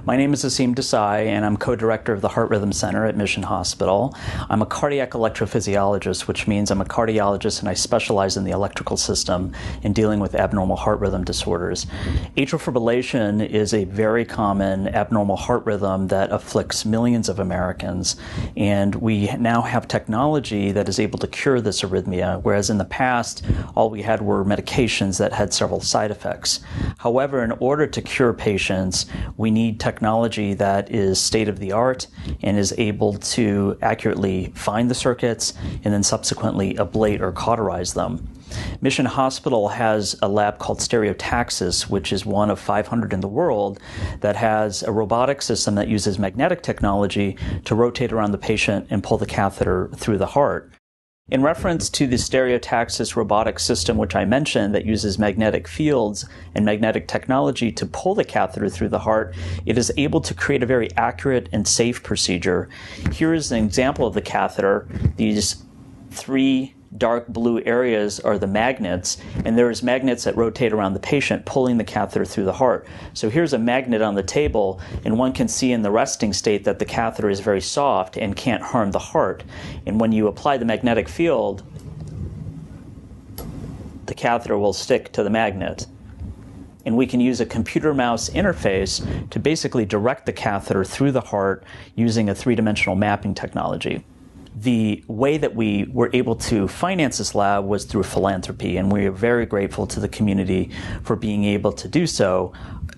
My name is Aseem Desai, and I'm co-director of the Heart Rhythm Center at Mission Hospital. I'm a cardiac eletrophysiologist, which means I'm a cardiologist and I specialize in the electrical system in dealing with abnormal heart rhythm disorders. Atrial fibrillation is a very common abnormal heart rhythm that afflicts millions of Americans, and we now have technology that is able to cure this arrhythmia, whereas in the past, all we had were medications that had several side effects. However, in order to cure patients, we need technology that is state-of-the-art and is able to accurately find the circuits and then subsequently ablate or cauterize them. Mission Hospital has a lab called Stereotaxis, which is one of 500 in the world, that has a robotic system that uses magnetic technology to rotate around the patient and pull the catheter through the heart. In reference to the Stereotaxis robotic system, which I mentioned, that uses magnetic fields and magnetic technology to pull the catheter through the heart, it is able to create a very accurate and safe procedure. Here is an example of the catheter. These three dark blue areas are the magnets, and there's magnets that rotate around the patient, pulling the catheter through the heart. So here's a magnet on the table, and one can see in the resting state that the catheter is very soft and can't harm the heart. And when you apply the magnetic field, the catheter will stick to the magnet. And we can use a computer-mouse interface to basically direct the catheter through the heart using a three-dimensional mapping technology. The way that we were able to finance this lab was through philanthropy, and we are very grateful to the community for being able to do so.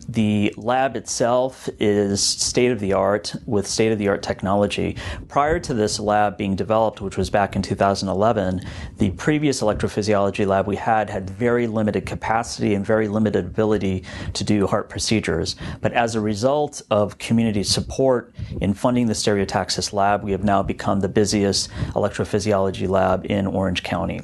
The lab itself is state-of-the-art with state-of-the-art technology. Prior to this lab being developed, which was back in 2011, the previous electrophysiology lab we had very limited capacity and very limited ability to do heart procedures. But as a result of community support in funding the Stereotaxis Lab, we have now become the busiest electrophysiology lab in Orange County.